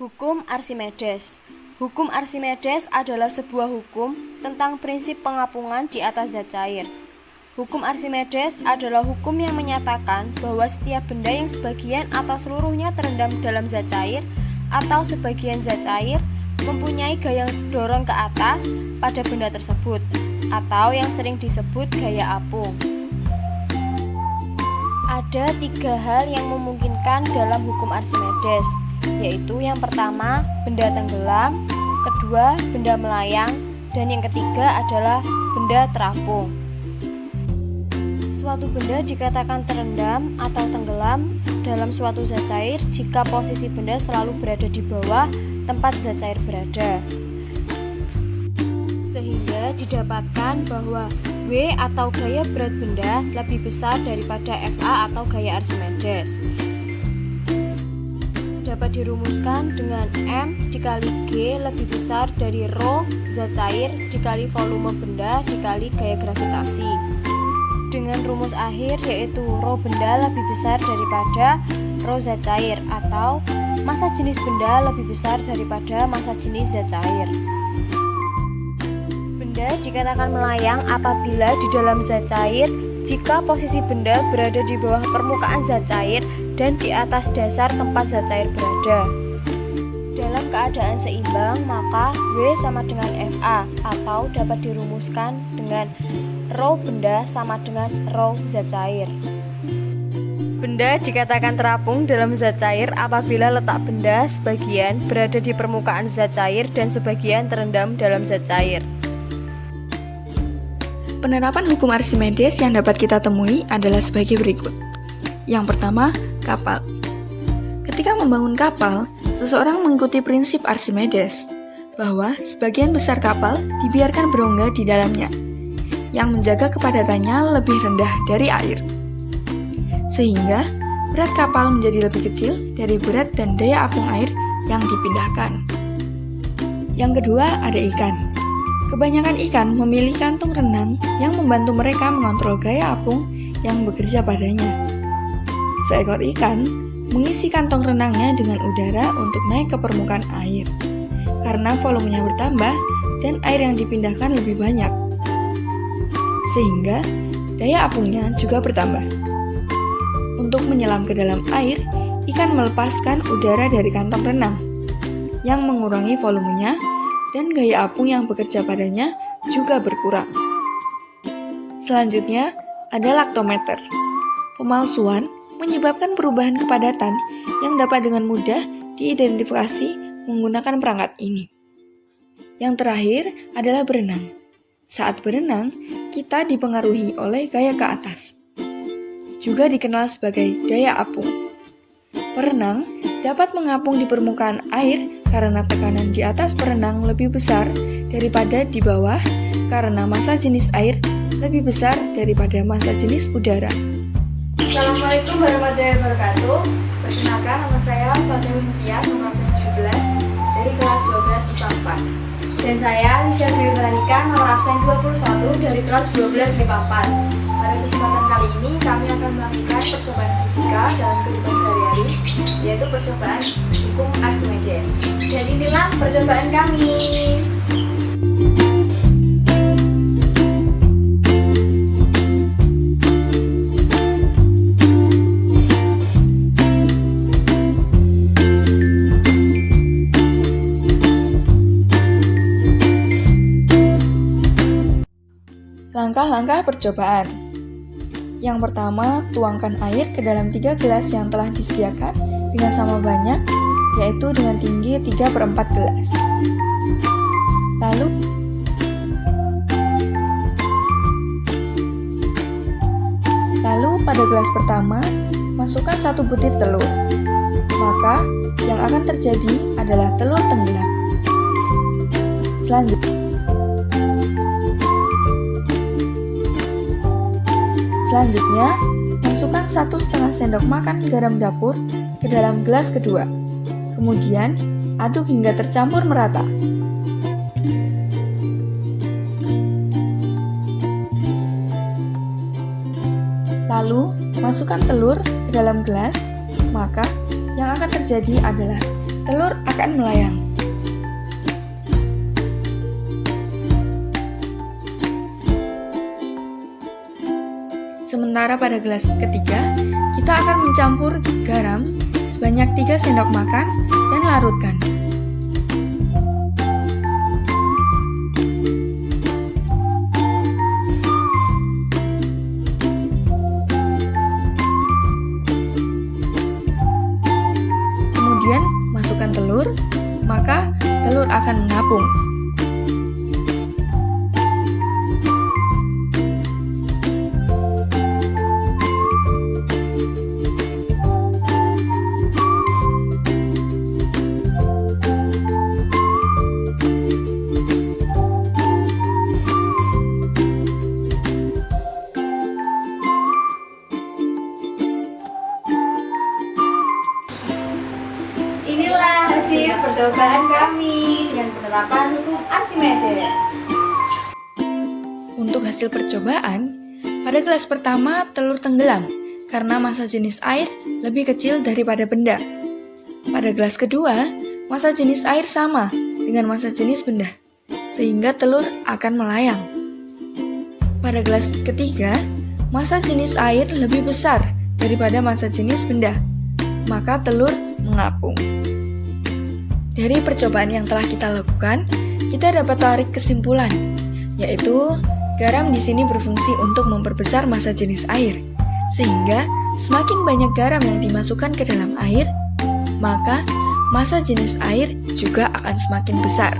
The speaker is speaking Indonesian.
Hukum Archimedes. Hukum Archimedes adalah sebuah hukum tentang prinsip pengapungan di atas zat cair. Hukum Archimedes adalah hukum yang menyatakan bahwa setiap benda yang sebagian atau seluruhnya terendam dalam zat cair atau sebagian zat cair mempunyai gaya dorong ke atas pada benda tersebut, atau yang sering disebut gaya apung. Ada 3 hal yang memungkinkan dalam hukum Archimedes, yaitu yang pertama, benda tenggelam, kedua, benda melayang, dan yang ketiga adalah benda terapung. Suatu benda dikatakan terendam atau tenggelam dalam suatu zat cair jika posisi benda selalu berada di bawah tempat zat cair berada, sehingga didapatkan bahwa W atau gaya berat benda lebih besar daripada Fa atau gaya Archimedes. Dapat dirumuskan dengan M dikali G lebih besar dari Rho zat cair dikali volume benda dikali gaya gravitasi, dengan rumus akhir yaitu Rho benda lebih besar daripada Rho zat cair, atau massa jenis benda lebih besar daripada massa jenis zat cair. Benda dikatakan melayang apabila di dalam zat cair jika posisi benda berada di bawah permukaan zat cair dan di atas dasar tempat zat cair berada. Dalam keadaan seimbang, maka W sama dengan Fa, atau dapat dirumuskan dengan Rho benda sama dengan Rho zat cair. Benda dikatakan terapung dalam zat cair apabila letak benda sebagian berada di permukaan zat cair dan sebagian terendam dalam zat cair. Penerapan hukum Archimedes yang dapat kita temui adalah sebagai berikut. Yang pertama, kapal. Ketika membangun kapal, seseorang mengikuti prinsip Archimedes bahwa sebagian besar kapal dibiarkan berongga di dalamnya, yang menjaga kepadatannya lebih rendah dari air, sehingga berat kapal menjadi lebih kecil dari berat dan daya apung air yang dipindahkan. Yang kedua, ada ikan. Kebanyakan ikan memilih kantung renang yang membantu mereka mengontrol gaya apung yang bekerja padanya. Seekor ikan mengisi kantong renangnya dengan udara untuk naik ke permukaan air, karena volumenya bertambah dan air yang dipindahkan lebih banyak, sehingga daya apungnya juga bertambah. Untuk menyelam ke dalam air, ikan melepaskan udara dari kantong renang, yang mengurangi volumenya, dan gaya apung yang bekerja padanya juga berkurang. Selanjutnya, ada laktometer. Pemalsuan menyebabkan perubahan kepadatan yang dapat dengan mudah diidentifikasi menggunakan perangkat ini. Yang terakhir adalah berenang. Saat berenang, kita dipengaruhi oleh gaya ke atas, juga dikenal sebagai daya apung. Perenang dapat mengapung di permukaan air karena tekanan di atas perenang lebih besar daripada di bawah, karena massa jenis air lebih besar daripada massa jenis udara. Assalamualaikum warahmatullahi wabarakatuh. Perkenalkan, nama saya Fatimah Nitya, nomor 17 dari kelas 12 IPA 4. Dan saya Lisha Dwi Veronica, nomor absen 21 dari kelas 12 IPA 4. Pada kesempatan kali ini kami akan melakukan percobaan fisika dalam kehidupan sehari-hari, yaitu percobaan hukum Archimedes. Dan inilah percobaan kami. Langkah-langkah percobaan. Yang pertama, tuangkan air ke dalam 3 gelas yang telah disediakan dengan sama banyak, yaitu dengan tinggi 3/4 gelas. Lalu pada gelas pertama, masukkan 1 butir telur. Maka, yang akan terjadi adalah telur tenggelam. Selanjutnya, masukkan 1,5 sendok makan garam dapur ke dalam gelas kedua. Kemudian, aduk hingga tercampur merata. Lalu, masukkan telur ke dalam gelas, maka yang akan terjadi adalah telur akan melayang. Sementara pada gelas ketiga, kita akan mencampur garam sebanyak 3 sendok makan dan larutkan. Kemudian masukkan telur, maka telur akan mengapung. Inilah hasil percobaan kami dengan penerapan hukum Archimedes. Untuk hasil percobaan, pada gelas pertama telur tenggelam karena massa jenis air lebih kecil daripada benda. Pada gelas kedua, massa jenis air sama dengan massa jenis benda, sehingga telur akan melayang. Pada gelas ketiga, massa jenis air lebih besar daripada massa jenis benda, maka telur mengapung. Dari percobaan yang telah kita lakukan, kita dapat tarik kesimpulan, yaitu garam di sini berfungsi untuk memperbesar massa jenis air, sehingga semakin banyak garam yang dimasukkan ke dalam air, maka massa jenis air juga akan semakin besar.